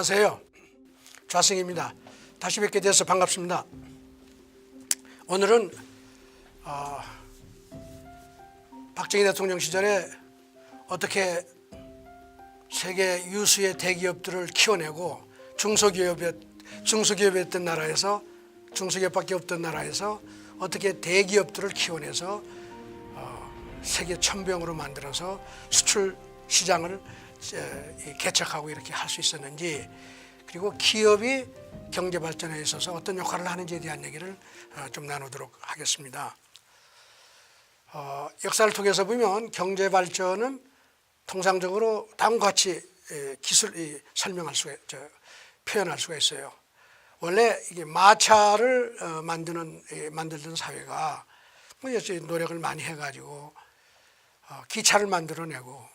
안녕하세요. 좌승입니다. 다시 뵙게 돼서 반갑습니다. 오늘은 박정희 대통령 시절에 어떻게 세계 유수의 대기업들을 키워내고 중소기업이었던 나라에서, 중소기업밖에 없던 나라에서 어떻게 대기업들을 키워내서 세계 첨병으로 만들어서 수출 시장을 개척하고 이렇게 할 수 있었는지, 그리고 기업이 경제 발전에 있어서 어떤 역할을 하는지에 대한 얘기를 좀 나누도록 하겠습니다. 역사를 통해서 보면 경제 발전은 통상적으로 다음과 같이 설명할 수가, 표현할 수가 있어요. 원래 이게 마차를 만들던 사회가 노력을 많이 해가지고 기차를 만들어내고,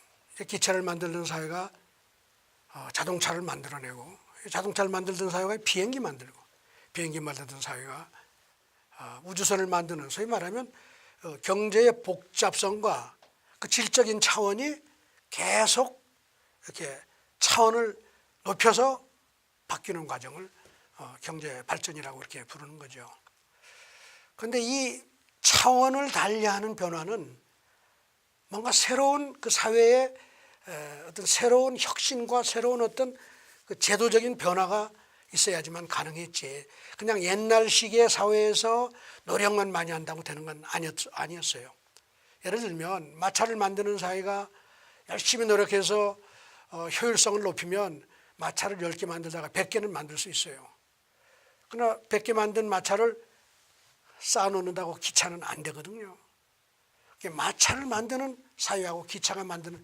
기차를 만들던 사회가 자동차를 만들어내고, 자동차를 만들던 사회가 비행기 만들던 사회가 우주선을 만드는, 소위 말하면 경제의 복잡성과 그 질적인 차원이 계속 이렇게 차원을 높여서 바뀌는 과정을 경제 발전이라고 이렇게 부르는 거죠. 그런데 이 차원을 달리하는 변화는 뭔가 새로운 그 사회의 어떤 새로운 혁신과 새로운 어떤 그 제도적인 변화가 있어야지만 가능했지, 그냥 옛날식의 사회에서 노력만 많이 한다고 되는 건 아니었어요. 예를 들면 마차를 만드는 사회가 열심히 노력해서 효율성을 높이면 마차를 10개 만들다가 100개는 만들 수 있어요. 그러나 100개 만든 마차를 쌓아놓는다고 기차는 안 되거든요. 마차를 만드는 사회하고 기차를 만드는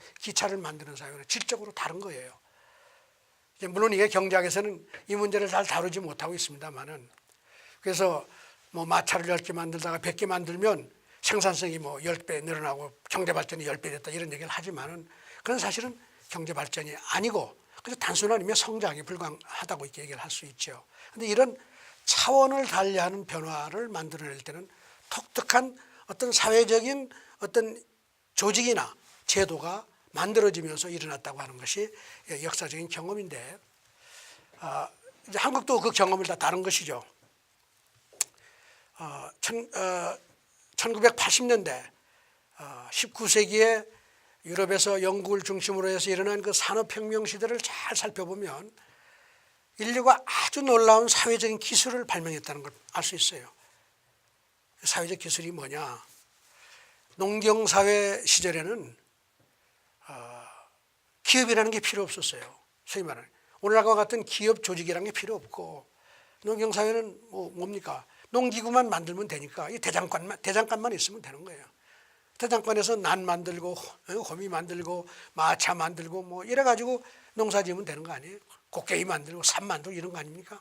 사회는 질적으로 다른 거예요. 물론 이게 경제학에서는 이 문제를 잘 다루지 못하고 있습니다만은, 그래서 뭐 마차를 10개 만들다가 100개 만들면 생산성이 뭐 10배 늘어나고 경제 발전이 10배 됐다 이런 얘기를 하지만은, 그건 사실은 경제 발전이 아니고 그래서 단순한 의미의 성장에 불과하다고 이렇게 얘기를 할 수 있죠. 그런데 이런 차원을 달리하는 변화를 만들어낼 때는 독특한 어떤 사회적인 어떤 조직이나 제도가 만들어지면서 일어났다고 하는 것이 역사적인 경험인데, 이제 한국도 그 경험을 다 다른 것이죠. 1980년대 19세기에 유럽에서 영국을 중심으로 해서 일어난 그 산업혁명 시대를 잘 살펴보면 인류가 아주 놀라운 사회적인 기술을 발명했다는 걸 알 수 있어요. 사회적 기술이 뭐냐? 농경사회 시절에는 기업이라는 게 필요 없었어요. 소위 말하는 오늘날과 같은 기업 조직이라는 게 필요 없고, 농경사회는 뭡니까? 농기구만 만들면 되니까 이 대장간만 있으면 되는 거예요. 대장간에서 난 만들고 호미 만들고 마차 만들고 뭐 이래가지고 농사 지으면 되는 거 아니에요? 곡괭이 만들고 삽 만들고 이런 거 아닙니까?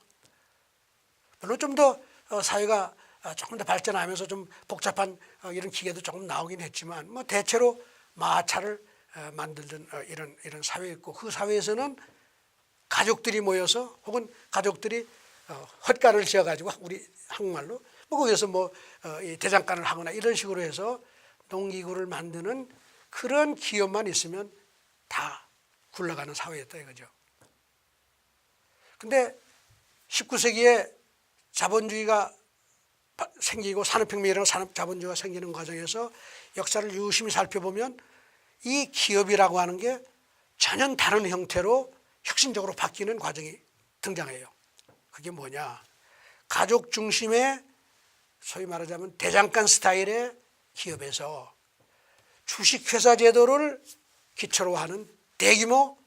물론 좀 더 사회가 조금 더 발전하면서 좀 복잡한 이런 기계도 조금 나오긴 했지만, 뭐 대체로 마차를 만들던 이런 사회였고, 그 사회에서는 가족들이 모여서 혹은 가족들이 헛간을 지어가지고 우리 한국말로 뭐 거기서 이 대장간을 하거나 이런 식으로 해서 농기구를 만드는 그런 기업만 있으면 다 굴러가는 사회였다 이거죠. 근데 19세기에 자본주의가 생기고 산업혁명이라는 자본주의가 생기는 과정에서 역사를 유심히 살펴보면 이 기업이라고 하는 게 전혀 다른 형태로 혁신적으로 바뀌는 과정이 등장해요. 그게 뭐냐? 가족 중심의 소위 말하자면 대장간 스타일의 기업에서 주식회사 제도를 기초로 하는 대규모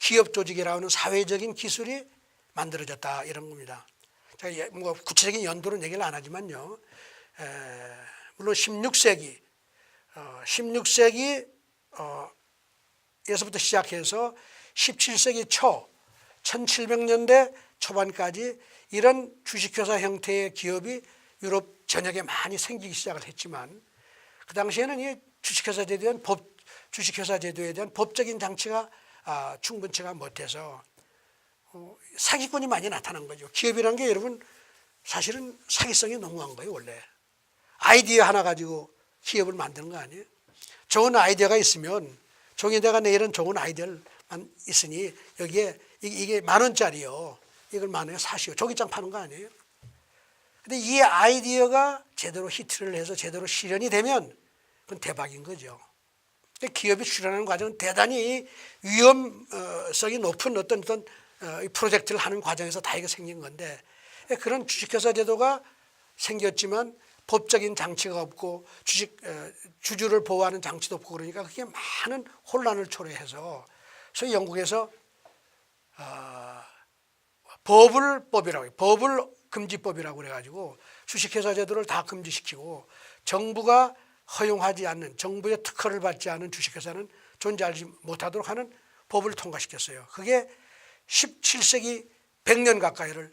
기업 조직이라고 하는 사회적인 기술이 만들어졌다 이런 겁니다. 제가 뭐 구체적인 연도는 얘기를 안 하지만요. 물론 16세기에서부터 시작해서 17세기 초 1700년대 초반까지 이런 주식회사 형태의 기업이 유럽 전역에 많이 생기기 시작을 했지만, 그 당시에는 이 주식회사 제도에 대한 법적인 장치가 충분치가 못해서 사기꾼이 많이 나타난 거죠. 기업이라는 게 여러분 사실은 사기성이 농후한 거예요. 원래 아이디어 하나 가지고 기업을 만드는 거 아니에요. 좋은 아이디어가 있으면 종이대가 내일은 좋은 아이디어만 있으니 여기에 이게 10,000원짜리요. 이걸 10,000원에 사시오. 종이장 파는 거 아니에요? 근데 이 아이디어가 제대로 히트를 해서 제대로 실현이 되면 그건 대박인 거죠. 기업이 출현하는 과정은 대단히 위험성이 높은 어떤 프로젝트를 하는 과정에서 다 이거 생긴 건데, 그런 주식회사 제도가 생겼지만 법적인 장치가 없고 주주를 보호하는 장치도 없고 그러니까 그게 많은 혼란을 초래해서 소위 영국에서 버블금지법이라고 그래가지고 주식회사 제도를 다 금지시키고 정부가 허용하지 않는, 정부의 특허를 받지 않은 주식회사는 존재하지 못하도록 하는 법을 통과시켰어요. 그게 17세기 100년 가까이를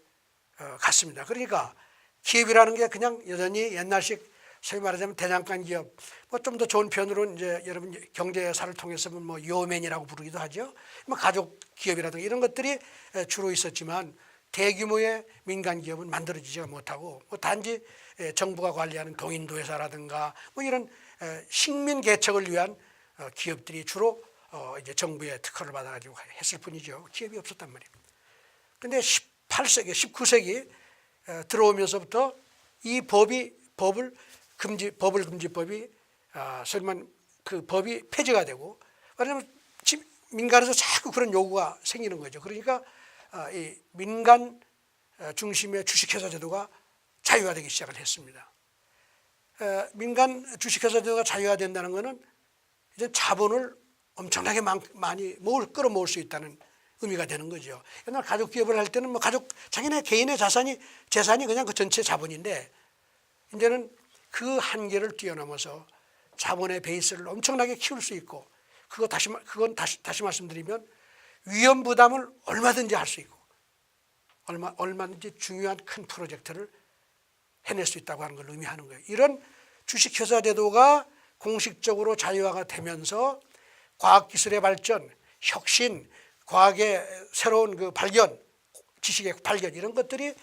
갔습니다. 그러니까 기업이라는 게 그냥 여전히 옛날식 소위 말하자면 대장간 기업, 뭐 좀 더 좋은 표현으로는 이제 여러분 경제사를 통해서 뭐 요맨이라고 부르기도 하죠. 뭐 가족 기업이라든가 이런 것들이 주로 있었지만 대규모의 민간 기업은 만들어지지가 못하고, 뭐 단지 정부가 관리하는 동인도 회사라든가 뭐 이런 식민 개척을 위한 기업들이 주로 이제 정부의 특허를 받아가지고 했을 뿐이죠. 기업이 없었단 말이에요. 근데 18세기, 19세기 들어오면서부터 이 버블금지법이 설마 그 법이 폐지가 되고, 왜냐하면 민간에서 자꾸 그런 요구가 생기는 거죠. 그러니까 이 민간 중심의 주식회사 제도가 자유화되기 시작을 했습니다. 민간 주식회사 제도가 자유화된다는 것은 이제 자본을 엄청나게 많이 끌어모을 수 있다는 의미가 되는 거죠. 옛날 가족 기업을 할 때는 뭐 자기네 개인의 재산이 그냥 그 전체 자본인데, 이제는 그 한계를 뛰어넘어서 자본의 베이스를 엄청나게 키울 수 있고, 그건 다시 말씀드리면 위험 부담을 얼마든지 할 수 있고, 얼마든지 중요한 큰 프로젝트를 해낼 수 있다고 하는 걸 의미하는 거예요. 이런 주식회사 제도가 공식적으로 자유화가 되면서 과학기술의 발전, 혁신, 과학의 새로운 그 발견, 지식의 발견, 이런 것들이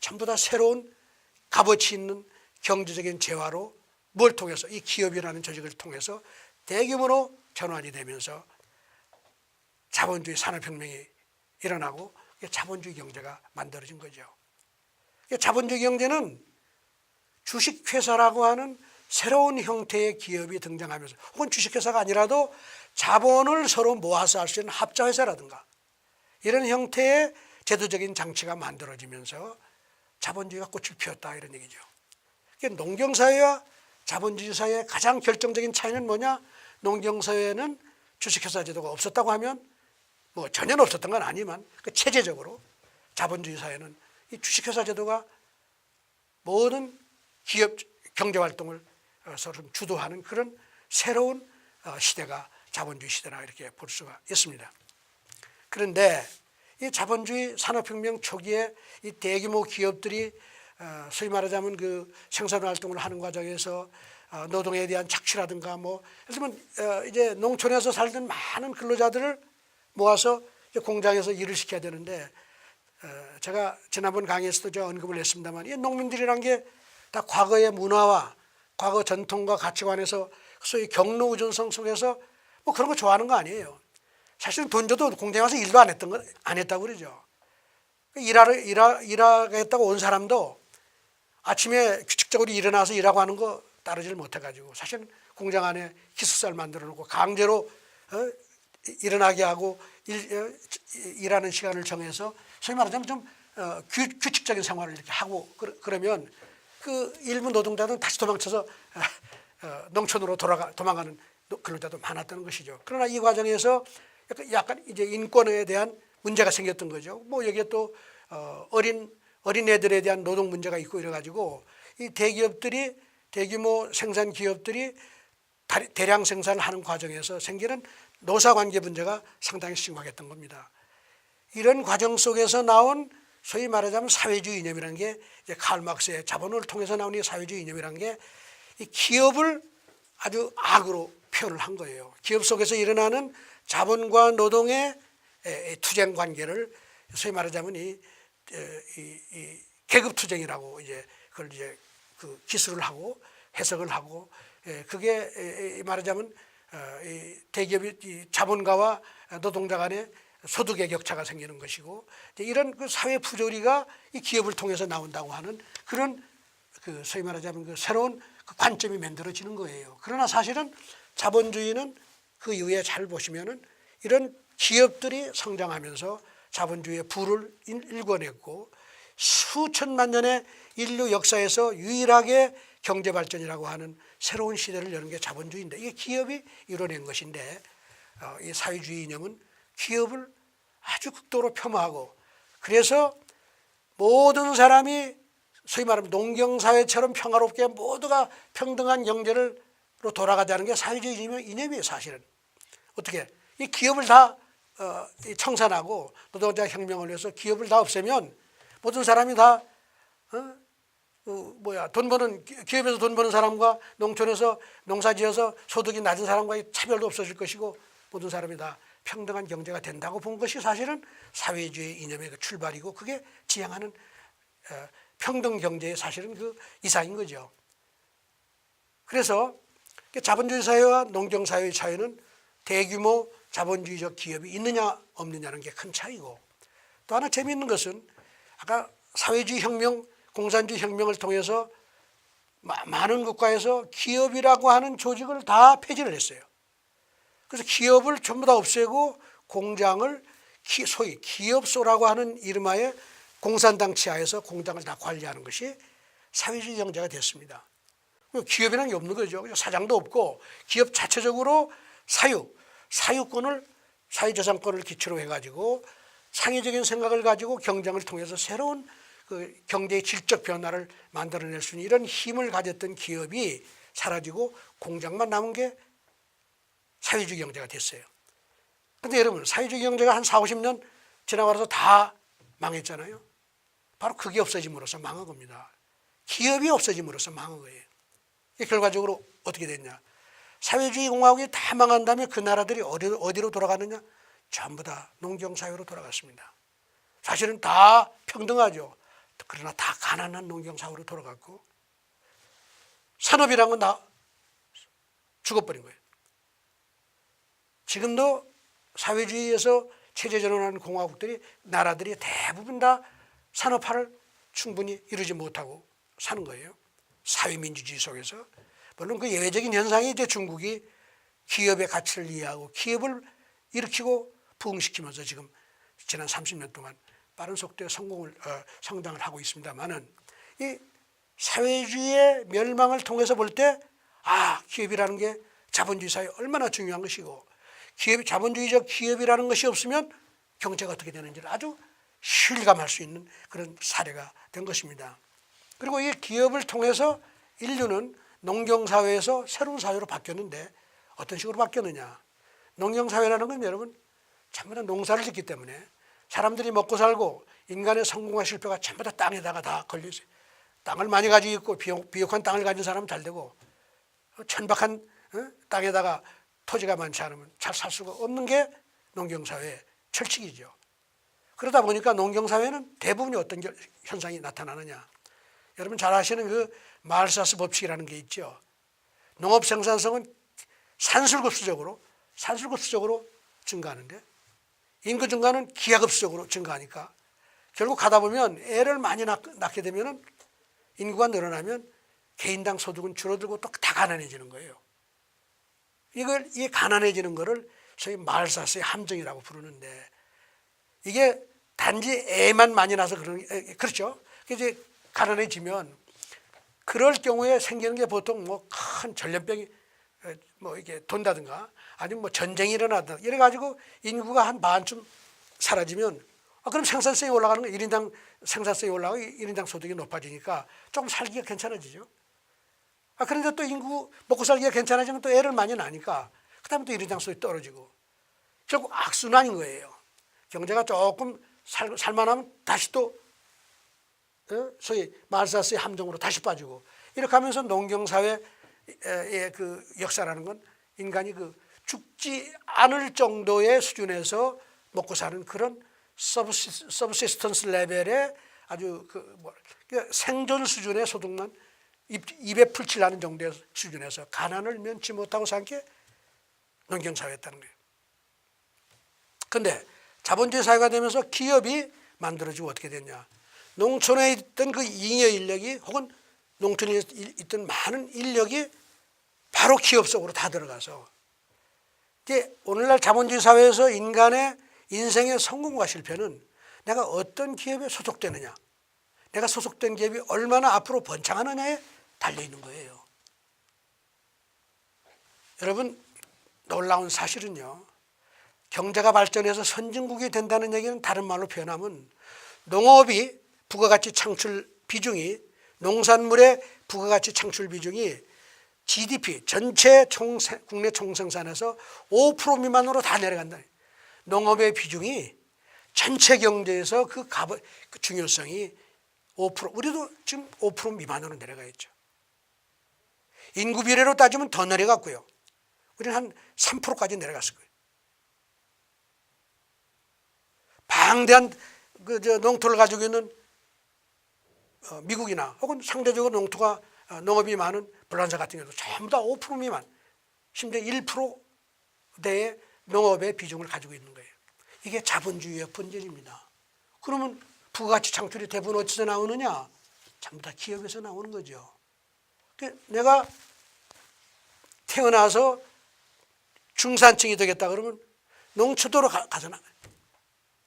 전부 다 새로운 값어치 있는 경제적인 재화로 뭘 통해서, 이 기업이라는 조직을 통해서 대규모로 전환이 되면서 자본주의 산업혁명이 일어나고 자본주의 경제가 만들어진 거죠. 자본주의 경제는 주식회사라고 하는 새로운 형태의 기업이 등장하면서, 혹은 주식회사가 아니라도 자본을 서로 모아서 할 수 있는 합자회사라든가 이런 형태의 제도적인 장치가 만들어지면서 자본주의가 꽃을 피웠다, 이런 얘기죠. 농경사회와 자본주의 사회의 가장 결정적인 차이는 뭐냐? 농경사회는 주식회사 제도가 없었다고 하면, 뭐 전혀 없었던 건 아니지만 체제적으로 자본주의 사회는 이 주식회사 제도가 모든 기업 경제활동을 서로 주도하는 그런 새로운 시대가 자본주의 시대라 이렇게 볼 수가 있습니다. 그런데 이 자본주의 산업혁명 초기에 이 대규모 기업들이 소위 말하자면 그 생산활동을 하는 과정에서 노동에 대한 착취라든가, 뭐 예를 들면 이제 농촌에서 살던 많은 근로자들을 모아서 공장에서 일을 시켜야 되는데, 제가 지난번 강의에서도 제가 언급을 했습니다만, 이 농민들이란 게 다 과거의 문화와 과거 전통과 가치관에서 소위 경로의존성 속에서 뭐 그런 거 좋아하는 거 아니에요. 사실은 돈 줘도 공장에 와서 일도 안 했다고 그러죠. 일하겠다고 온 사람도 아침에 규칙적으로 일어나서 일하고 하는 거 따르질 못해가지고, 사실은 공장 안에 기숙사를 만들어 놓고 강제로 일어나게 하고 일하는 시간을 정해서 소위 말하자면 좀 규칙적인 생활을 이렇게 하고 그러면 그 일부 노동자들은 다시 도망쳐서 농촌으로 도망가는 근로자도 많았다는 것이죠. 그러나 이 과정에서 약간 이제 인권에 대한 문제가 생겼던 거죠. 뭐 여기에 또 어린애들에 대한 노동 문제가 있고 이래가지고 이 대규모 생산 기업들이 대량 생산을 하는 과정에서 생기는 노사관계 문제가 상당히 심각했던 겁니다. 이런 과정 속에서 나온 소위 말하자면 사회주의 이념이라는 게, 이제 칼 막스의 자본을 통해서 나온 이 사회주의 이념이라는 게 이 기업을 아주 악으로 표현을 한 거예요. 기업 속에서 일어나는 자본과 노동의 투쟁 관계를 소위 말하자면 이 계급 투쟁이라고 이제 그걸 이제 그 기술을 하고 해석을 하고, 그게 말하자면 대기업이 자본가와 노동자 간의 소득의 격차가 생기는 것이고, 이런 그 사회 부조리가 이 기업을 통해서 나온다고 하는 그런 그 소위 말하자면 그 새로운 그 관점이 만들어지는 거예요. 그러나 사실은 자본주의는 그 이후에 잘 보시면은 이런 기업들이 성장하면서 자본주의의 부를 일궈냈고, 수천만 년의 인류 역사에서 유일하게 경제 발전이라고 하는 새로운 시대를 여는 게 자본주의인데, 이게 기업이 이뤄낸 것인데, 이 사회주의 이념은 기업을 아주 극도로 폄하하고, 그래서 모든 사람이 소위 말하면 농경사회처럼 평화롭게 모두가 평등한 경제로 돌아가자는 게 사회주의 이념이에요. 사실은 어떻게 이 기업을 다 청산하고 노동자 혁명을 위해서 기업을 다 없애면 모든 사람이 다 돈 버는 기업에서 돈 버는 사람과 농촌에서 농사지어서 소득이 낮은 사람과의 차별도 없어질 것이고, 모든 사람이 다 평등한 경제가 된다고 본 것이 사실은 사회주의 이념의 그 출발이고, 그게 지향하는 평등 경제의 사실은 그 이상인 거죠. 그래서 자본주의 사회와 농경 사회의 차이는 대규모 자본주의적 기업이 있느냐 없느냐는 게 큰 차이고, 또 하나 재미있는 것은 아까 사회주의 혁명, 공산주의 혁명을 통해서 많은 국가에서 기업이라고 하는 조직을 다 폐지를 했어요. 그래서 기업을 전부 다 없애고 공장을 소위 기업소라고 하는 이름하에 공산당 치하에서 공장을 다 관리하는 것이 사회주의 경제가 됐습니다. 기업이라는 게 없는 거죠. 사장도 없고 기업 자체적으로 사유권을, 사유재산권을 기초로 해가지고 창의적인 생각을 가지고 경쟁을 통해서 새로운 그 경제의 질적 변화를 만들어낼 수 있는 이런 힘을 가졌던 기업이 사라지고 공장만 남은 게 사회주의 경제가 됐어요. 그런데 여러분, 사회주의 경제가 한 40, 50년 지나가서 다 망했잖아요. 바로 그게 없어짐으로써 망한 겁니다. 기업이 없어짐으로써 망한 거예요. 결과적으로 어떻게 됐냐? 사회주의 공화국이 다 망한 다음에 그 나라들이 어디로 돌아가느냐? 전부 다 농경사회로 돌아갔습니다. 사실은 다 평등하죠. 그러나 다 가난한 농경사회로 돌아갔고, 산업이란 건 다 죽어버린 거예요. 지금도 사회주의에서 체제전환하는 공화국들이, 나라들이 대부분 다 산업화를 충분히 이루지 못하고 사는 거예요. 사회민주주의 속에서. 물론 그 예외적인 현상이 이제 중국이 기업의 가치를 이해하고 기업을 일으키고 부흥시키면서 지금 지난 30년 동안 빠른 속도의 성장을 하고 있습니다만은, 이 사회주의의 멸망을 통해서 볼 때, 기업이라는 게 자본주의 사회에 얼마나 중요한 것이고, 자본주의적 기업이라는 것이 없으면 경제가 어떻게 되는지를 아주 실감할 수 있는 그런 사례가 된 것입니다. 그리고 이 기업을 통해서 인류는 농경사회에서 새로운 사회로 바뀌었는데, 어떤 식으로 바뀌었느냐? 농경사회라는 건 여러분 전부 다 농사를 짓기 때문에 사람들이 먹고 살고 인간의 성공과 실패가 전부 다 땅에다가 다 걸려있어요. 땅을 많이 가지고 있고 비옥한 땅을 가진 사람은 잘 되고, 천박한 땅에다가 토지가 많지 않으면 잘 살 수가 없는 게 농경사회의 철칙이죠. 그러다 보니까 농경사회는 대부분이 어떤 현상이 나타나느냐? 여러분 잘 아시는 그 말사스 법칙이라는 게 있죠. 농업 생산성은 산술급수적으로 증가하는데, 인구 증가는 기하급수적으로 증가하니까 결국 가다 보면 애를 많이 낳게 되면 인구가 늘어나면 개인당 소득은 줄어들고 또 다 가난해지는 거예요. 이 가난해지는 거를 소위 말사스의 함정이라고 부르는데, 이게 단지 애만 많이 나서 그렇죠. 이제 가난해지면 그럴 경우에 생기는 게 보통 뭐 큰 전염병이 이게 돈다든가 아니면 뭐 전쟁이 일어나든가 이래 가지고 인구가 한 반쯤 사라지면, 그럼 생산성이 올라가는 거예요. 1인당 생산성이 올라가고 1인당 소득이 높아지니까 조금 살기가 괜찮아지죠. 그런데 또 인구 먹고 살기가 괜찮아지면 또 애를 많이 낳으니까 그다음에 또 1인당 소득이 떨어지고, 결국 악순환인 거예요. 경제가 조금 살만하면 다시 또 소위 말사스의 함정으로 다시 빠지고, 이렇게 하면서 농경사회의 그 역사라는 건 인간이 그 죽지 않을 정도의 수준에서 먹고 사는 그런 서브시스턴스 레벨의 아주 생존 수준의 소득만 입에 풀칠 나는 정도의 수준에서 가난을 면치 못하고 산 게 농경사회였다는 거예요. 그런데 자본주의 사회가 되면서 기업이 만들어지고 어떻게 됐냐. 농촌에 있던 그 잉여 인력이 혹은 농촌에 있던 많은 인력이 바로 기업 속으로 다 들어가서 이제 오늘날 자본주의 사회에서 인간의 인생의 성공과 실패는 내가 어떤 기업에 소속되느냐, 내가 소속된 기업이 얼마나 앞으로 번창하느냐에 달려있는 거예요. 여러분, 놀라운 사실은요, 경제가 발전해서 선진국이 된다는 얘기는 다른 말로 표현하면 농업이 부가가치 창출 비중이, 농산물의 부가가치 창출 비중이 GDP 전체 국내 총생산에서 5% 미만으로 다 내려간다. 농업의 비중이 전체 경제에서 그 중요성이 5%, 우리도 지금 5% 미만으로 내려가 있죠. 인구 비례로 따지면 더 내려갔고요. 우리는 한 3%까지 내려갔을 거예요. 방대한 농토를 가지고 있는 미국이나 혹은 상대적으로 농업이 많은 불란서 같은 경우도 전부 다 5% 미만, 심지어 1%대의 농업의 비중을 가지고 있는 거예요. 이게 자본주의의 본질입니다. 그러면 부가가치 창출이 대부분 어디서 나오느냐? 전부 다 기업에서 나오는 거죠. 내가 태어나서 중산층이 되겠다 그러면 농촌으로 가서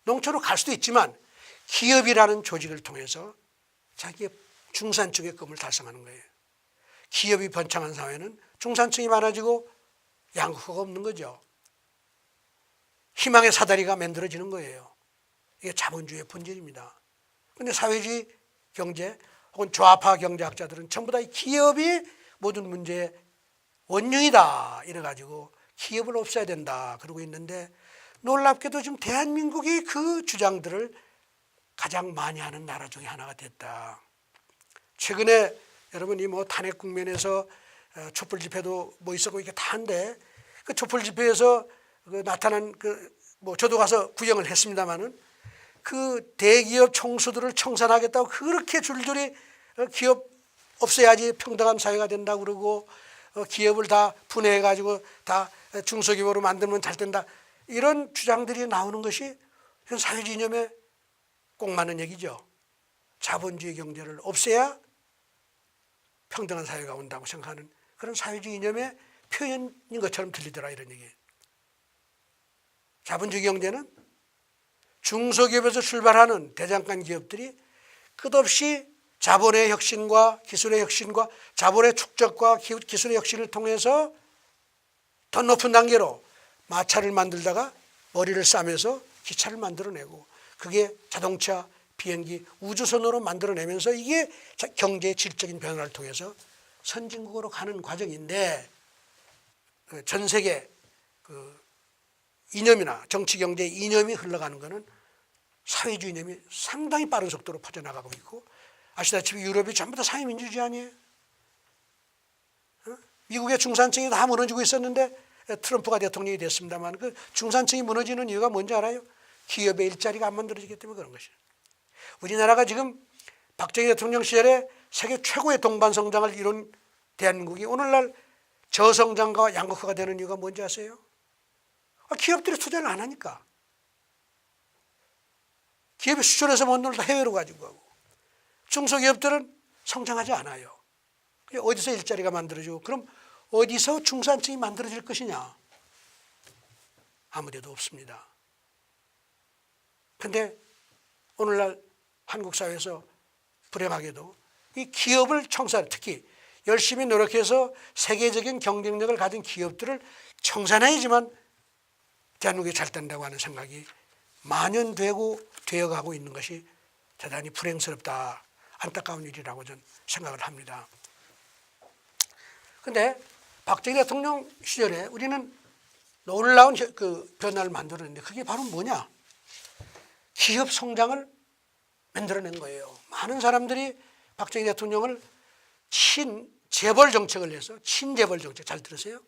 농촌으로 갈 수도 있지만 기업이라는 조직을 통해서 자기의 중산층의 꿈을 달성하는 거예요. 기업이 번창한 사회는 중산층이 많아지고 양극화가 없는 거죠. 희망의 사다리가 만들어지는 거예요. 이게 자본주의의 본질입니다. 그런데 사회주의 경제 혹은 좌파 경제학자들은 전부 다 이 기업이 모든 문제의 원흉이다 이래가지고 기업을 없애야 된다 그러고 있는데, 놀랍게도 지금 대한민국이 그 주장들을 가장 많이 하는 나라 중에 하나가 됐다. 최근에 여러분 이 탄핵 국면에서 촛불 집회도 있었고 이게 다 한데, 그 촛불 집회에서 나타난 저도 가서 구경을 했습니다마는 그 대기업 총수들을 청산하겠다고 그렇게 줄줄이 기업 없애야지 평등한 사회가 된다고 그러고, 기업을 다 분해해 가지고 다 중소기업으로 만들면 잘 된다, 이런 주장들이 나오는 것이 사회주의 이념에 꼭 맞는 얘기죠. 자본주의 경제를 없애야 평등한 사회가 온다고 생각하는 그런 사회주의 이념의 표현인 것처럼 들리더라, 이런 얘기예요. 자본주의 경제는 중소기업에서 출발하는 대장간 기업들이 끝없이 자본의 혁신과 기술의 혁신과 자본의 축적과 기술의 혁신을 통해서 더 높은 단계로 마차를 만들다가 머리를 싸매서 기차를 만들어내고, 그게 자동차, 비행기, 우주선으로 만들어내면서 이게 경제의 질적인 변화를 통해서 선진국으로 가는 과정인데, 전 세계 이념이나 정치 경제 이념이 흘러가는 것은 사회주의 이념이 상당히 빠른 속도로 퍼져나가고 있고, 아시다시피 유럽이 전부 다 사회민주주의 아니에요? 미국의 중산층이 다 무너지고 있었는데 트럼프가 대통령이 됐습니다만, 그 중산층이 무너지는 이유가 뭔지 알아요? 기업의 일자리가 안 만들어지기 때문에 그런 것이에요. 우리나라가 지금 박정희 대통령 시절에 세계 최고의 동반 성장을 이룬 대한민국이 오늘날 저성장과 양극화가 되는 이유가 뭔지 아세요? 기업들이 투자를 안 하니까. 기업이 수출해서 못 놀다 해외로 가지고 가고, 중소기업들은 성장하지 않아요. 어디서 일자리가 만들어지고, 그럼 어디서 중산층이 만들어질 것이냐? 아무 데도 없습니다. 그런데 오늘날 한국 사회에서 불행하게도 이 기업을 청산, 특히 열심히 노력해서 세계적인 경쟁력을 가진 기업들을 청산해야지만 대한민국이 잘 된다고 하는 생각이 만연되고 되어가고 있는 것이 대단히 불행스럽다, 안타까운 일이라고 저는 생각을 합니다. 그런데 박정희 대통령 시절에 우리는 놀라운 변화를 만들었는데, 그게 바로 뭐냐? 기업 성장을 만들어낸 거예요. 많은 사람들이 박정희 대통령을 친재벌 정책을 해서, 친재벌 정책 잘 들으세요?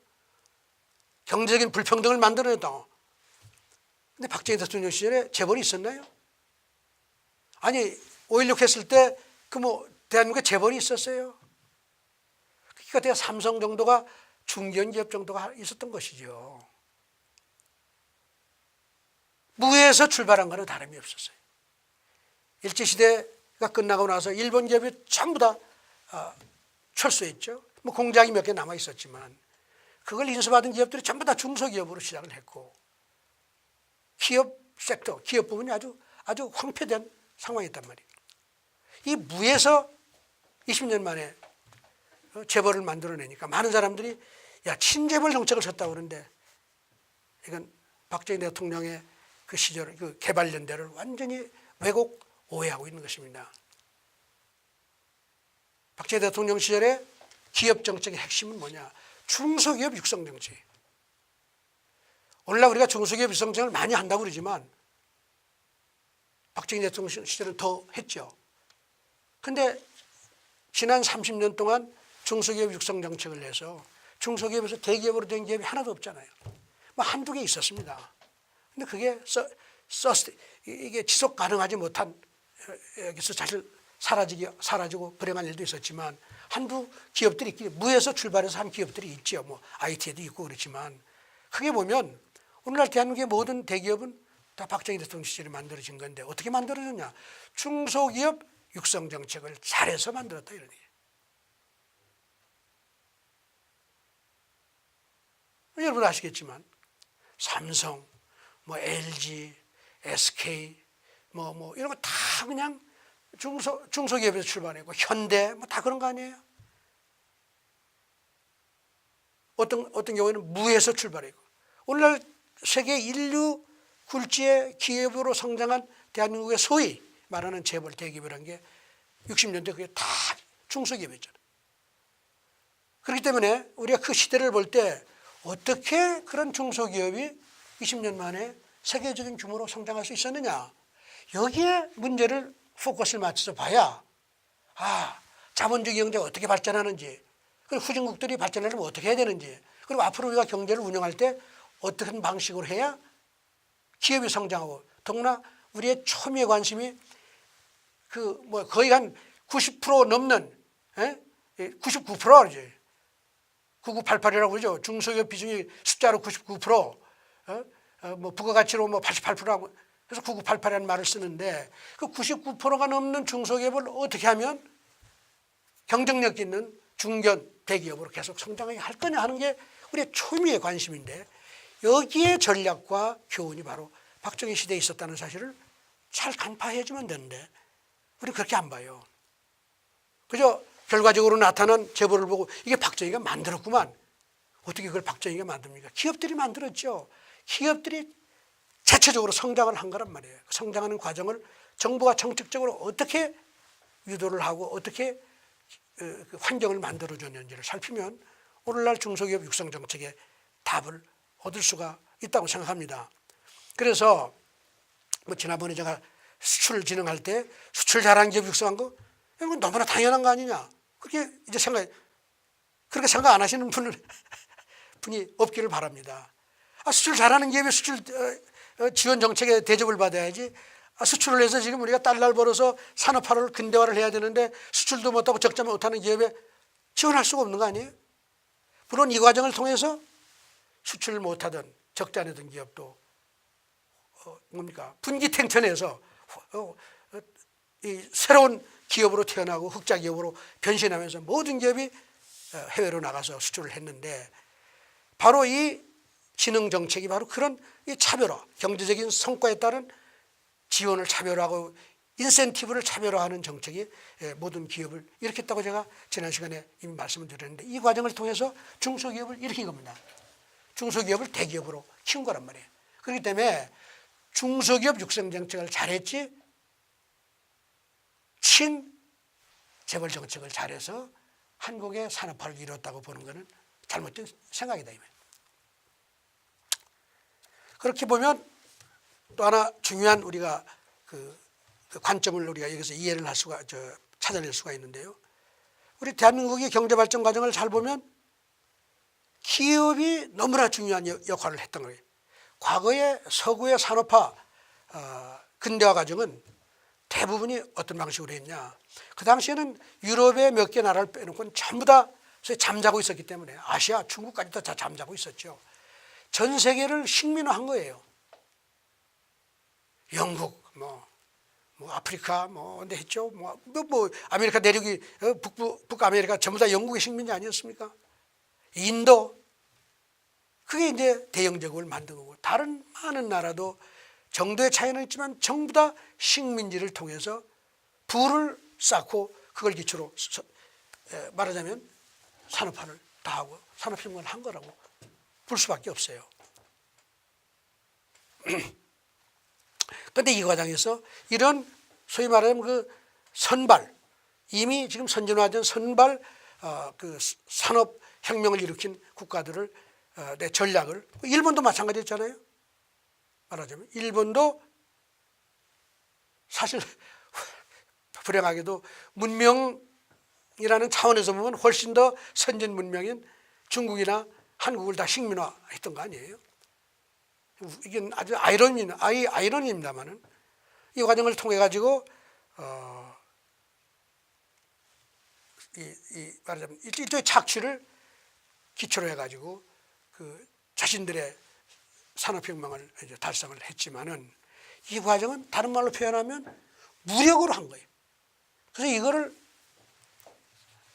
경제적인 불평등을 만들어냈다. 근데 박정희 대통령 시절에 재벌이 있었나요? 아니, 5.16 했을 때 대한민국에 재벌이 있었어요. 그러니까 대략 삼성 정도가, 중견기업 정도가 있었던 것이죠. 무에서 출발한 거는 다름이 없었어요. 일제시대가 끝나고 나서 일본 기업이 전부 다 철수했죠. 뭐 공장이 몇 개 남아 있었지만 그걸 인수받은 기업들이 전부 다 중소기업으로 시작을 했고 기업 섹터, 기업 부분이 아주 황폐된 상황이었단 말이에요. 이 무에서 20년 만에 재벌을 만들어내니까 많은 사람들이 야, 친재벌 정책을 쳤다고 그러는데 이건 박정희 대통령의 그 시절 그 개발연대를 완전히 왜곡 오해하고 있는 것입니다. 박정희 대통령 시절에 기업 정책의 핵심은 뭐냐? 중소기업 육성 정책. 오늘날 우리가 중소기업 육성 정책을 많이 한다고 그러지만 박정희 대통령 시절은 더 했죠. 그런데 지난 30년 동안 중소기업 육성 정책을 내서 중소기업에서 대기업으로 된 기업이 하나도 없잖아요. 뭐 한두 개 있었습니다. 근데 그게 이게 지속 가능하지 못한 여기서 사실 사라지고 불행한 일도 있었지만 한두 기업들이 있기 무에서 출발해서 한 기업들이 있죠. 뭐 IT에도 있고 그렇지만 크게 보면 오늘날 대한민국의 모든 대기업은 다 박정희 대통령 시절에 만들어진 건데 어떻게 만들어졌냐? 중소기업 육성 정책을 잘해서 만들었다 이런 얘기예요. 여러분 아시겠지만 삼성, 뭐 LG, SK, 뭐 이런 거 다 그냥 중소기업에서 출발했고 현대 뭐 다 그런 거 아니에요? 어떤 경우에는 무에서 출발했고 오늘날 세계 인류 굴지의 기업으로 성장한 대한민국의 소위 말하는 재벌 대기업이라는 게 60년대 그게 다 중소기업이었잖아요. 그렇기 때문에 우리가 그 시대를 볼 때 어떻게 그런 중소기업이 20년 만에 세계적인 규모로 성장할 수 있었느냐. 여기에 문제를 포커스를 맞춰서 봐야 자본주의 경제가 어떻게 발전하는지 그리고 후진국들이 발전하려면 어떻게 해야 되는지 그리고 앞으로 우리가 경제를 운영할 때 어떤 방식으로 해야 기업이 성장하고 더구나 우리의 초미의 관심이 거의 한 90% 넘는 99%지 9988이라고 그러죠. 중소기업 비중이 숫자로 99%, 부가가치로 88%라고 그래서 9988이라는 말을 쓰는데 그 99%가 넘는 중소기업을 어떻게 하면 경쟁력 있는 중견 대기업으로 계속 성장하게 할 거냐 하는 게 우리의 초미의 관심인데 여기에 전략과 교훈이 바로 박정희 시대에 있었다는 사실을 잘 간파해주면 되는데 우리 그렇게 안 봐요. 그저 결과적으로 나타난 재벌을 보고 이게 박정희가 만들었구만. 어떻게 그걸 박정희가 만듭니까? 기업들이 만들었죠. 기업들이 자체적으로 성장을 한 거란 말이에요. 성장하는 과정을 정부가 정책적으로 어떻게 유도를 하고 어떻게 환경을 만들어줬는지를 살피면 오늘날 중소기업 육성 정책의 답을 얻을 수가 있다고 생각합니다. 그래서 지난번에 제가 수출 진흥할 때 수출 잘하는 기업 육성한 거 이건 너무나 당연한 거 아니냐. 그렇게 이제 그렇게 생각 안 하시는 분이 없기를 바랍니다. 수출 잘하는 기업이 수출 지원 정책에 대접을 받아야지. 수출을 해서 지금 우리가 달러를 벌어서 산업화를 근대화를 해야 되는데 수출도 못하고 적자 못하는 기업에 지원할 수가 없는 거 아니에요? 물론 이 과정을 통해서 수출을 못하던 적자내던 기업도 분기탱천해서 이 새로운 기업으로 태어나고 흑자 기업으로 변신하면서 모든 기업이 해외로 나가서 수출을 했는데 바로 이 진흥 정책이 바로 그런 이 차별화, 경제적인 성과에 따른 지원을 차별화하고 인센티브를 차별화하는 정책이 모든 기업을 일으켰다고 제가 지난 시간에 이미 말씀을 드렸는데 이 과정을 통해서 중소기업을 일으킨 겁니다. 중소기업을 대기업으로 키운 거란 말이에요. 그렇기 때문에 중소기업 육성 정책을 잘했지 친재벌 정책을 잘해서 한국의 산업화를 이뤘다고 보는 것은 잘못된 생각이다. 그렇게 보면 또 하나 중요한 우리가 그 관점을 우리가 여기서 이해를 할 수가 찾아낼 수가 있는데요. 우리 대한민국의 경제 발전 과정을 잘 보면 기업이 너무나 중요한 역할을 했던 거예요. 과거의 서구의 산업화 근대화 과정은 대부분이 어떤 방식으로 했냐. 그 당시에는 유럽의 몇 개 나라를 빼놓고는 전부 다 잠자고 있었기 때문에 아시아, 중국까지 다 잠자고 있었죠. 전 세계를 식민화한 거예요. 영국, 뭐 아프리카, 근데 했죠. 아메리카 내륙이 북아메리카 전부 다 영국의 식민지 아니었습니까? 인도, 그게 이제 대영제국을 만든 거고, 다른 많은 나라도 정도의 차이는 있지만 전부 다 식민지를 통해서 부를 쌓고 그걸 기초로 말하자면 산업화를 다 하고 산업혁명을 한 거라고 볼 수밖에 없어요. 그런데 이 과정에서 이런 소위 말하면 그 선발, 이미 지금 선진화된 선발 그 산업혁명을 일으킨 국가들을 내 전략을, 일본도 마찬가지였잖아요. 말하자면 일본도 사실 불행하게도 문명이라는 차원에서 보면 훨씬 더 선진 문명인 중국이나 한국을 다 식민화했던 거 아니에요. 이게 아주 아이러니입니다만은 이 과정을 통해 가지고 말하자면 일종의 착취를 기초로 해가지고 그 자신들의 산업혁명을 이제 달성을 했지만은 이 과정은 다른 말로 표현하면 무력으로 한 거예요. 그래서 이거를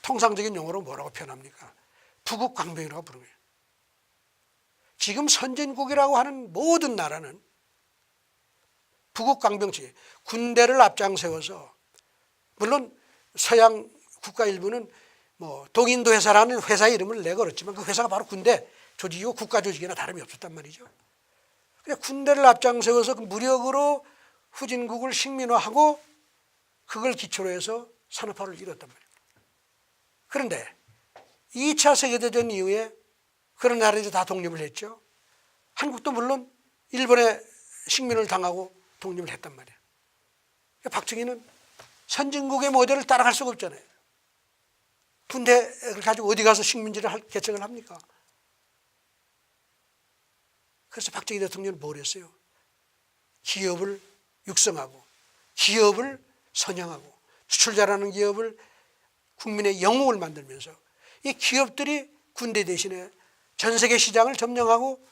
통상적인 용어로 뭐라고 표현합니까? 부국강병이라고 부르는 거예요. 지금 선진국이라고 하는 모든 나라는 부국강병체, 군대를 앞장세워서, 물론 서양 국가 일부는 뭐 동인도 회사라는 회사 이름을 내걸었지만 그 회사가 바로 군대 조직이고 국가 조직이나 다름이 없었단 말이죠. 그냥 군대를 앞장세워서 그 무력으로 후진국을 식민화하고 그걸 기초로 해서 산업화를 이뤘단 말이에요. 그런데 2차 세계대전 이후에 그런 나라들이 다 독립을 했죠. 한국도 물론 일본의 식민을 당하고 독립을 했단 말이에요. 박정희는 선진국의 모델을 따라갈 수가 없잖아요. 군대를 가지고 어디 가서 식민지를 개척을 합니까? 그래서 박정희 대통령은 뭘 했어요? 기업을 육성하고 기업을 선양하고 수출 잘하는 기업을 국민의 영웅을 만들면서 이 기업들이 군대 대신에 전 세계 시장을 점령하고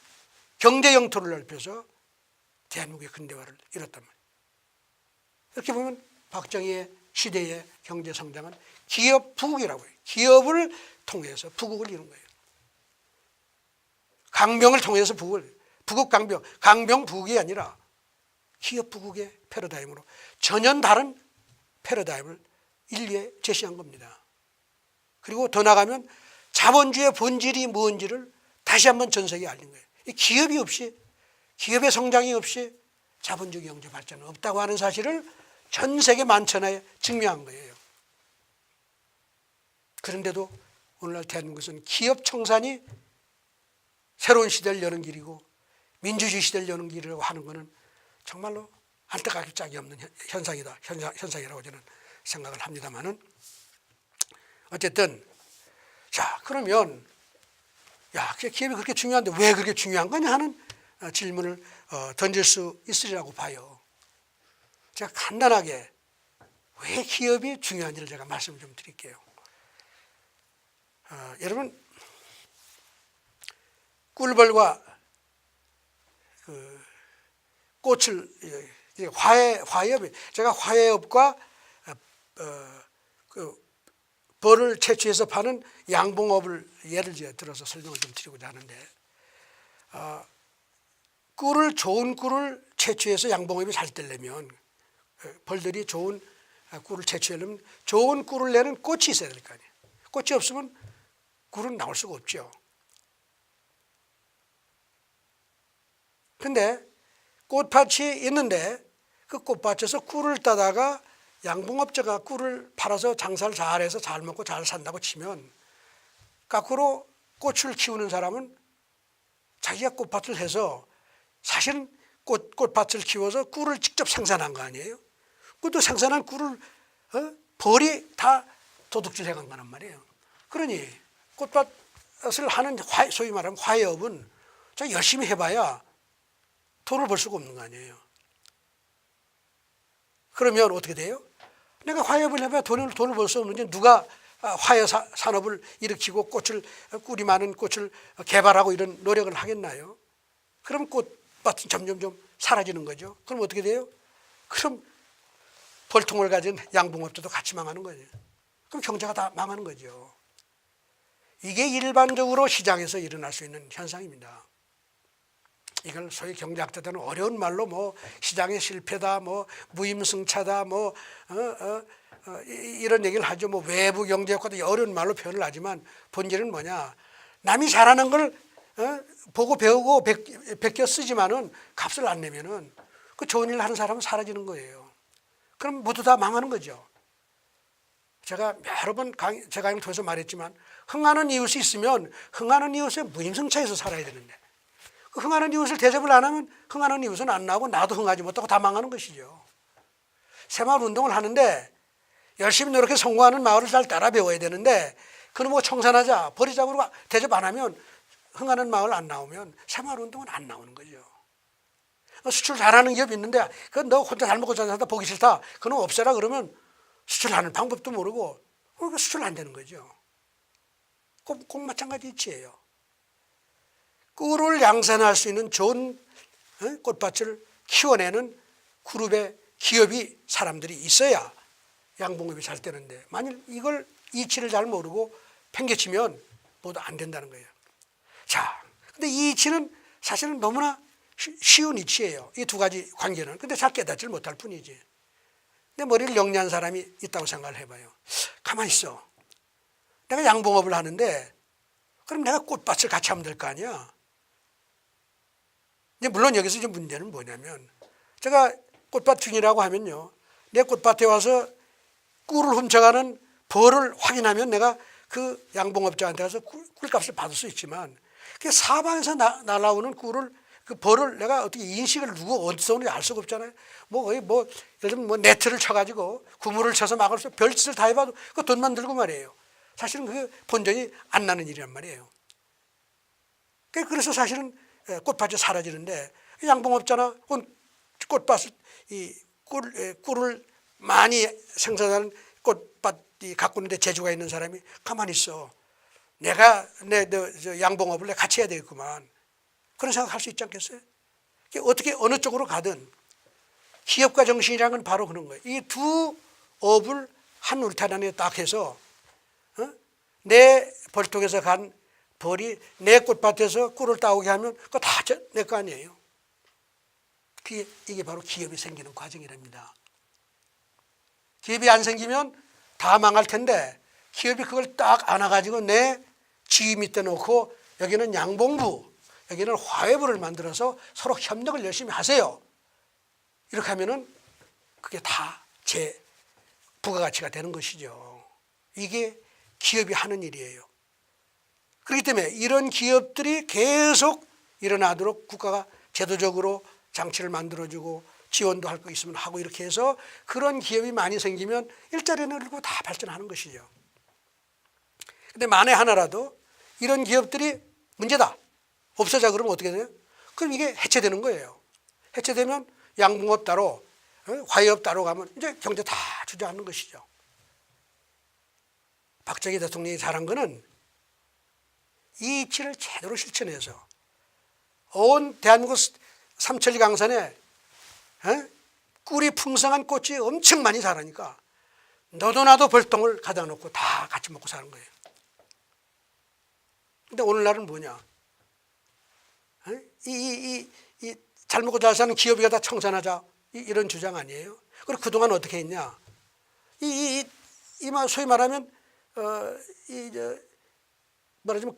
경제 영토를 넓혀서 대한민국의 근대화를 이뤘단 말이에요. 이렇게 보면 박정희의 시대의 경제 성장은 기업 부국이라고 해요. 기업을 통해서 부국을 이룬 거예요. 강병을 통해서 부국 강병, 강병 부국이 아니라 기업 부국의 패러다임으로 전혀 다른 패러다임을 인류에 제시한 겁니다. 그리고 더 나가면 자본주의의 본질이 뭔지를 다시 한번 전 세계에 알린 거예요. 이 기업이 없이, 기업의 성장이 없이 자본주의 경제 발전은 없다고 하는 사실을 전 세계 만천하에 증명한 거예요. 그런데도 오늘날 대한민국은 기업 청산이 새로운 시대를 여는 길이고 민주주의 시대를 여는 길이라고 하는 것은 정말로 안타깝게 짝이 없는 현상이라고 저는 생각을 합니다만은, 어쨌든 자, 그러면 기업이 그렇게 중요한데 왜 그렇게 중요한 거냐 하는 질문을 던질 수 있으리라고 봐요. 제가 간단하게 왜 기업이 중요한지를 제가 말씀을 좀 드릴게요. 여러분, 꿀벌과 그 꽃을 화해업이, 제가 화해업과 그 벌을 채취해서 파는 양봉업을 예를 들어서 설명을 좀 드리고자 하는데, 좋은 꿀을 채취해서 양봉업이 잘 되려면, 벌들이 좋은 꿀을 채취하려면 좋은 꿀을 내는 꽃이 있어야 될 거 아니에요. 꽃이 없으면 꿀은 나올 수가 없죠. 근데 꽃밭이 있는데 그 꽃밭에서 꿀을 따다가 양봉업자가 꿀을 팔아서 장사를 잘해서 잘 먹고 잘 산다고 치면, 거꾸로 꽃을 키우는 사람은 자기가 꽃밭을 해서 사실은 꽃밭을 키워서 꿀을 직접 생산한 거 아니에요. 그것도 생산한 꿀을 벌이 다 도둑질 해간 거란 말이에요. 그러니 꽃밭을 하는 소위 말하면 화해업은 열심히 해봐야 돈을 벌 수가 없는 거 아니에요. 그러면 어떻게 돼요? 내가 화해업을 해봐야 돈을 벌 수 없는데 누가 화해 산업을 일으키고 꿀이 많은 꽃을 개발하고 이런 노력을 하겠나요? 그럼 꽃밭은 점점점 사라지는 거죠. 그럼 어떻게 돼요? 그럼 벌통을 가진 양봉업자도 같이 망하는 거죠. 그럼 경제가 다 망하는 거죠. 이게 일반적으로 시장에서 일어날 수 있는 현상입니다. 이걸 소위 경제학자들은 어려운 말로 뭐 시장의 실패다, 뭐 무임승차다, 뭐 이런 얘기를 하죠. 뭐 외부 경제 효과도 어려운 말로 표현을 하지만 본질은 뭐냐? 남이 잘하는 걸 보고 배우고 베껴 쓰지만은 값을 안 내면은 그 좋은 일 하는 사람은 사라지는 거예요. 그럼 모두 다 망하는 거죠. 제가 여러 번 제 강의를 통해서 말했지만 흥하는 이웃이 있으면 흥하는 이웃의 무임승차에서 살아야 되는데 그 흥하는 이웃을 대접을 안 하면 흥하는 이웃은 안 나오고 나도 흥하지 못하고 다 망하는 것이죠. 새마을 운동을 하는데 열심히 노력해 성공하는 마을을 잘 따라 배워야 되는데 그놈 뭐 청산하자 버리자 그러고 대접 안 하면 흥하는 마을 안 나오면 새마을 운동은 안 나오는 거죠. 수출 잘하는 기업이 있는데 그건 너 혼자 잘 먹고 잘 살다 보기 싫다. 그놈 없애라 그러면 수출하는 방법도 모르고 그러니까 수출 안 되는 거죠. 꼭 마찬가지 이치예요. 꿀을 양산할 수 있는 좋은 꽃밭을 키워내는 그룹의 기업이 사람들이 있어야 양봉업이 잘 되는데 만일 이걸 이치를 잘 모르고 팽개치면 모두 안 된다는 거예요. 자, 근데 이 이치는 사실은 너무나 쉬운 이치예요. 이 두 가지 관계는. 근데 잘 깨닫지 못할 뿐이지. 내 머리를 영리한 사람이 있다고 생각을 해봐요. 가만히 있어. 내가 양봉업을 하는데 그럼 내가 꽃밭을 같이 하면 될 거 아니야. 물론 여기서 이제 문제는 뭐냐면 제가 꽃밭 주인이라고 하면요. 내 꽃밭에 와서 꿀을 훔쳐가는 벌을 확인하면 내가 그 양봉업자한테 가서 꿀값을 받을 수 있지만 그 사방에서 날아오는 꿀을 그 벌을 내가 어떻게 인식을 누구 어디서 오는지 알 수가 없잖아요. 뭐 거의 뭐 예를 들면 뭐 네트를 쳐가지고 구물을 쳐서 막을 수 별짓을 다 해봐도 그 돈만 들고 말이에요. 사실은 그게 본전이 안 나는 일이란 말이에요. 그래서 사실은 꽃밭이 사라지는데 양봉업자나 꽃밭을 꿀을 많이 생산하는 꽃밭이 갖고 있는데 재주가 있는 사람이 가만히 있어. 내가 내 양봉업을 내가 같이 해야 되겠구만. 그런 생각할 수 있지 않겠어요? 어떻게 어느 쪽으로 가든 기업가 정신이라는 건 바로 그런 거예요. 이 두 업을 한 울타리 안에 딱 해서 내 벌통에서 간 벌이 내 꽃밭에서 꿀을 따오게 하면 그거 다 내 거 아니에요. 이게 바로 기업이 생기는 과정이랍니다. 기업이 안 생기면 다 망할 텐데 기업이 그걸 딱 안아가지고 내 지휘 밑에 놓고 여기는 양봉부, 여기는 화훼부를 만들어서 서로 협력을 열심히 하세요. 이렇게 하면은 그게 다 제 부가가치가 되는 것이죠. 이게 기업이 하는 일이에요. 그렇기 때문에 이런 기업들이 계속 일어나도록 국가가 제도적으로 장치를 만들어주고 지원도 할 거 있으면 하고 이렇게 해서 그런 기업이 많이 생기면 일자리는 늘고 다 발전하는 것이죠. 근데 만에 하나라도 이런 기업들이 문제다. 없어져 그러면 어떻게 돼요? 그럼 이게 해체되는 거예요. 해체되면 양봉업 따로 화훼업 따로 가면 이제 경제 다 주저앉는 것이죠. 박정희 대통령이 잘한 거는 이 이치를 제대로 실천해서 온 대한민국 삼천리 강산에 꿀이 풍성한 꽃이 엄청 많이 자라니까 너도 나도 벌통을 가져다 놓고 다 같이 먹고 사는 거예요. 근데 오늘날은 뭐냐? 잘 먹고 잘 사는 기업이 다 청산하자 이런 주장 아니에요? 그리고 그동안 어떻게 했냐? 소위 말하면 말하자면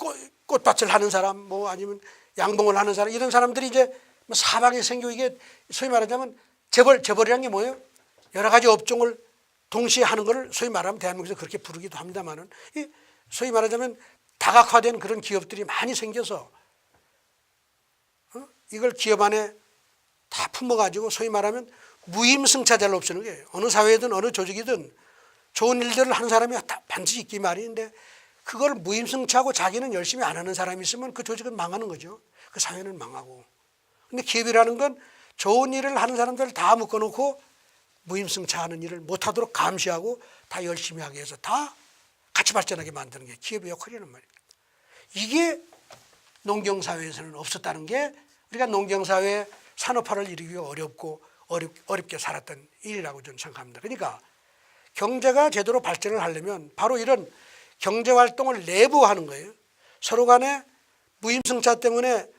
꽃밭을 하는 사람, 뭐 아니면 양봉을 하는 사람 이런 사람들이 이제 사방에 생기고 이게 소위 말하자면 재벌이라는 게 뭐예요? 여러 가지 업종을 동시에 하는 걸 소위 말하면 대한민국에서 그렇게 부르기도 합니다만은 소위 말하자면 다각화된 그런 기업들이 많이 생겨서 이걸 기업 안에 다 품어가지고 소위 말하면 무임승차자를 없애는 거예요. 어느 사회든 어느 조직이든 좋은 일들을 하는 사람이 반드시 있기 마련인데 그걸 무임승차하고 자기는 열심히 안 하는 사람이 있으면 그 조직은 망하는 거죠. 그 사회는 망하고. 근데 기업이라는 건 좋은 일을 하는 사람들을 다 묶어놓고 무임승차하는 일을 못하도록 감시하고 다 열심히 하게 해서 다 같이 발전하게 만드는 게 기업의 역할이란 말이에요. 이게 농경사회에서는 없었다는 게 우리가 농경사회 산업화를 이루기가 어렵게 살았던 일이라고 저는 생각합니다. 그러니까 경제가 제대로 발전을 하려면 바로 이런 경제활동을 내부화하는 거예요. 서로 간에 무임승차 때문에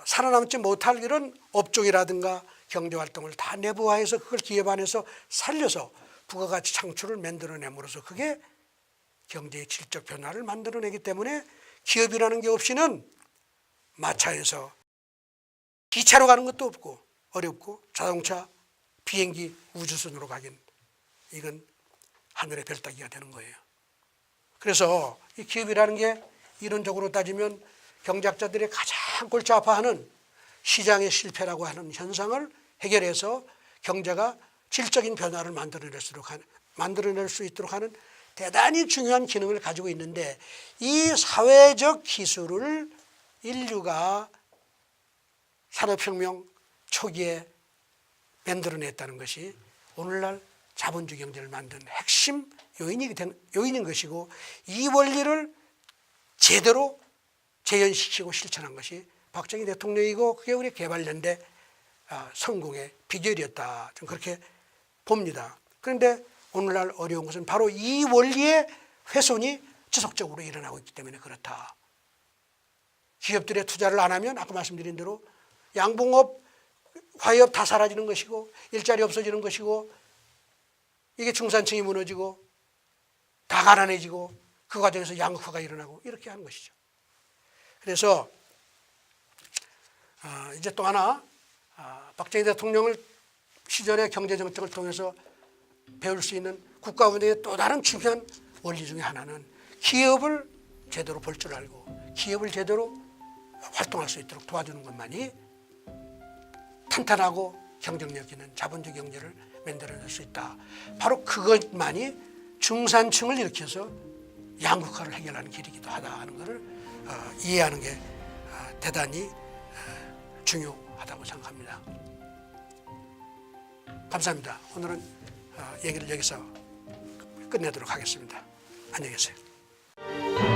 살아남지 못할 이런 업종이라든가 경제활동을 다 내부화해서 그걸 기업 안에서 살려서 부가가치 창출을 만들어냄으로써 그게 경제의 질적 변화를 만들어내기 때문에 기업이라는 게 없이는 마차에서 기차로 가는 것도 없고 어렵고 자동차, 비행기, 우주선으로 가긴 이건 하늘의 별 따기가 되는 거예요. 그래서 이 기업이라는 게 이론적으로 따지면 경제학자들이 가장 골치 아파하는 시장의 실패라고 하는 현상을 해결해서 경제가 질적인 변화를 만들어낼 수 있도록 하는 대단히 중요한 기능을 가지고 있는데 이 사회적 기술을 인류가 산업혁명 초기에 만들어냈다는 것이 오늘날 자본주의 경제를 만든 핵심 요인인 것이고 이 원리를 제대로 재현시키고 실천한 것이 박정희 대통령이고 그게 우리 개발연대 성공의 비결이었다. 좀 그렇게 봅니다. 그런데 오늘날 어려운 것은 바로 이 원리의 훼손이 지속적으로 일어나고 있기 때문에 그렇다. 기업들의 투자를 안 하면 아까 말씀드린 대로 양봉업, 화이업 다 사라지는 것이고 일자리 없어지는 것이고 이게 중산층이 무너지고 다 가난해지고 그 과정에서 양극화가 일어나고 이렇게 하는 것이죠. 그래서 이제 또 하나 박정희 대통령을 시절의 경제정책을 통해서 배울 수 있는 국가 운영의 또 다른 중요한 원리 중에 하나는 기업을 제대로 볼 줄 알고 기업을 제대로 활동할 수 있도록 도와주는 것만이 탄탄하고 경쟁력 있는 자본주의 경제를 만들어낼 수 있다. 바로 그것만이 중산층을 일으켜서 양극화를 해결하는 길이기도 하다 하는 것을 이해하는 게 대단히 중요하다고 생각합니다. 감사합니다. 오늘은 얘기를 여기서 끝내도록 하겠습니다. 안녕히 계세요.